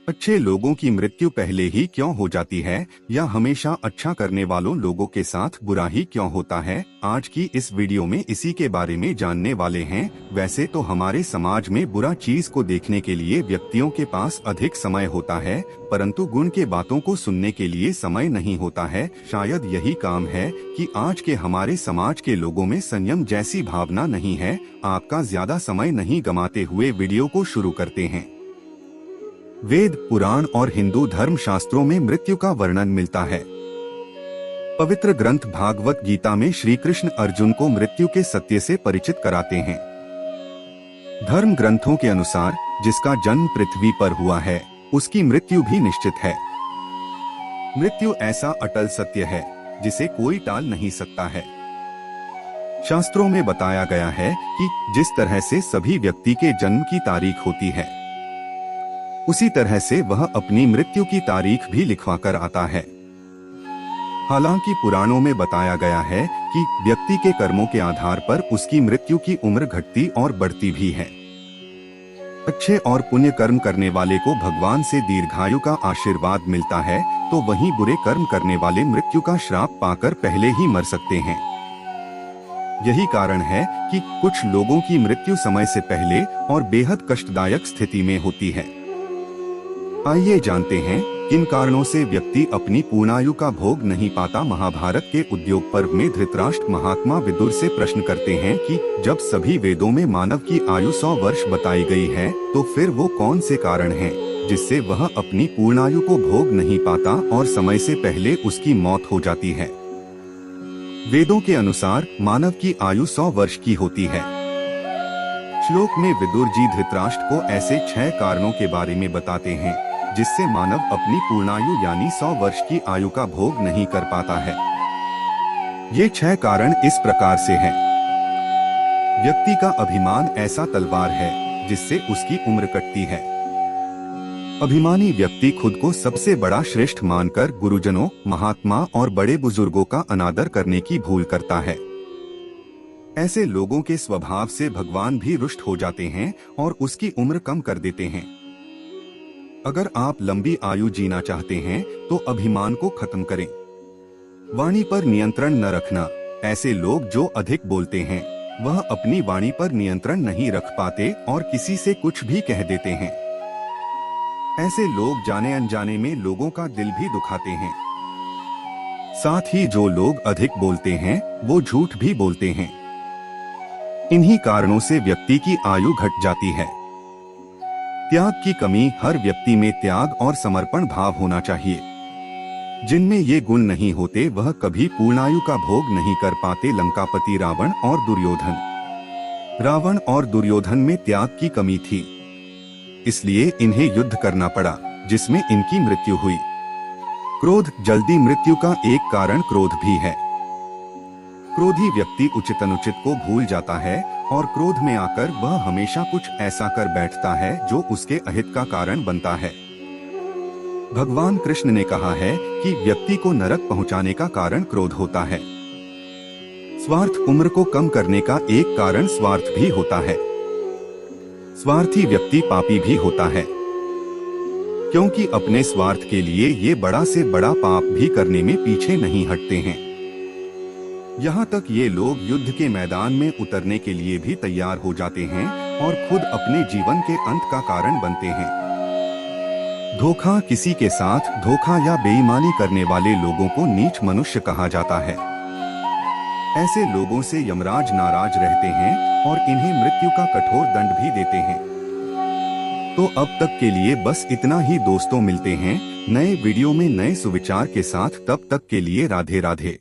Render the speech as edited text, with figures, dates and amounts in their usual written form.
अच्छे लोगों की मृत्यु पहले ही क्यों हो जाती है, या हमेशा अच्छा करने वालों लोगों के साथ बुरा ही क्यों होता है? आज की इस वीडियो में इसी के बारे में जानने वाले हैं। वैसे तो हमारे समाज में बुरा चीज को देखने के लिए व्यक्तियों के पास अधिक समय होता है, परंतु गुण के बातों को सुनने के लिए समय नहीं होता है। शायद यही काम है कि आज के हमारे समाज के लोगों में संयम जैसी भावना नहीं है। आपका ज्यादा समय नहीं गंवाते हुए वीडियो को शुरू करते हैं। वेद, पुराण और हिंदू धर्म शास्त्रों में मृत्यु का वर्णन मिलता है। पवित्र ग्रंथ भागवत गीता में श्री कृष्ण अर्जुन को मृत्यु के सत्य से परिचित कराते हैं। धर्म ग्रंथों के अनुसार जिसका जन्म पृथ्वी पर हुआ है, उसकी मृत्यु भी निश्चित है। मृत्यु ऐसा अटल सत्य है जिसे कोई टाल नहीं सकता है। शास्त्रों में बताया गया है कि जिस तरह से सभी व्यक्ति के जन्म की तारीख होती है, उसी तरह से वह अपनी मृत्यु की तारीख भी लिखवा कर आता है। हालांकि पुराणों में बताया गया है कि व्यक्ति के कर्मों के आधार पर उसकी मृत्यु की उम्र घटती और बढ़ती भी है। अच्छे और पुण्य कर्म करने वाले को भगवान से दीर्घायु का आशीर्वाद मिलता है, तो वहीं बुरे कर्म करने वाले मृत्यु का श्राप पाकर पहले ही मर सकते हैं। यही कारण है कि कुछ लोगों की मृत्यु समय से पहले और बेहद कष्टदायक स्थिति में होती है। आइए जानते हैं किन कारणों से व्यक्ति अपनी पूर्णायु का भोग नहीं पाता। महाभारत के उद्योग पर्व में धृतराष्ट्र महात्मा विदुर से प्रश्न करते हैं कि जब सभी वेदों में मानव की आयु 100 वर्ष बताई गई है, तो फिर वो कौन से कारण हैं जिससे वह अपनी पूर्णायु को भोग नहीं पाता और समय से पहले उसकी मौत हो जाती है। वेदों के अनुसार मानव की आयु 100 वर्ष की होती है। श्लोक में विदुर जी धृतराष्ट्र को ऐसे 6 कारणों के बारे में बताते हैं जिससे मानव अपनी पूर्णायु यानी 100 वर्ष की आयु का भोग नहीं कर पाता है। ये 6 कारण इस प्रकार से हैं। व्यक्ति का अभिमान ऐसा तलवार है जिससे उसकी उम्र कटती है। अभिमानी व्यक्ति खुद को सबसे बड़ा श्रेष्ठ मानकर गुरुजनों, महात्मा और बड़े बुजुर्गों का अनादर करने की भूल करता है। ऐसे लोगों के स्वभाव से भगवान भी रुष्ट हो जाते हैं और उसकी उम्र कम कर देते हैं। अगर आप लंबी आयु जीना चाहते हैं तो अभिमान को खत्म करें। वाणी पर नियंत्रण न रखना। ऐसे लोग जो अधिक बोलते हैं वह अपनी वाणी पर नियंत्रण नहीं रख पाते और किसी से कुछ भी कह देते हैं। ऐसे लोग जाने अनजाने में लोगों का दिल भी दुखाते हैं। साथ ही जो लोग अधिक बोलते हैं वो झूठ भी बोलते हैं। इन्हीं कारणों से व्यक्ति की आयु घट जाती है। त्याग की कमी। हर व्यक्ति में त्याग और समर्पण भाव होना चाहिए। जिनमें ये गुण नहीं होते वह कभी पूर्णायु का भोग नहीं कर पाते। लंकापति रावण और दुर्योधन। रावण और दुर्योधन में त्याग की कमी थी, इसलिए इन्हें युद्ध करना पड़ा जिसमें इनकी मृत्यु हुई। क्रोध। जल्दी मृत्यु का एक कारण क्रोध भी है। क्रोधी व्यक्ति उचित अनुचित को भूल जाता है और क्रोध में आकर वह हमेशा कुछ ऐसा कर बैठता है जो उसके अहित का कारण बनता है। भगवान कृष्ण ने कहा है कि व्यक्ति को नरक पहुंचाने का कारण क्रोध होता है। स्वार्थ। उम्र को कम करने का एक कारण स्वार्थ भी होता है। स्वार्थी व्यक्ति पापी भी होता है, क्योंकि अपने स्वार्थ के लिए ये बड़ा से बड़ा पाप भी करने में पीछे नहीं हटते हैं। यहाँ तक ये लोग युद्ध के मैदान में उतरने के लिए भी तैयार हो जाते हैं और खुद अपने जीवन के अंत का कारण बनते हैं। धोखा। किसी के साथ धोखा या बेईमानी करने वाले लोगों को नीच मनुष्य कहा जाता है। ऐसे लोगों से यमराज नाराज रहते हैं और इन्हें मृत्यु का कठोर दंड भी देते हैं। तो अब तक के लिए बस इतना ही दोस्तों। मिलते हैं नए वीडियो में नए सुविचार के साथ। तब तक के लिए राधे राधे।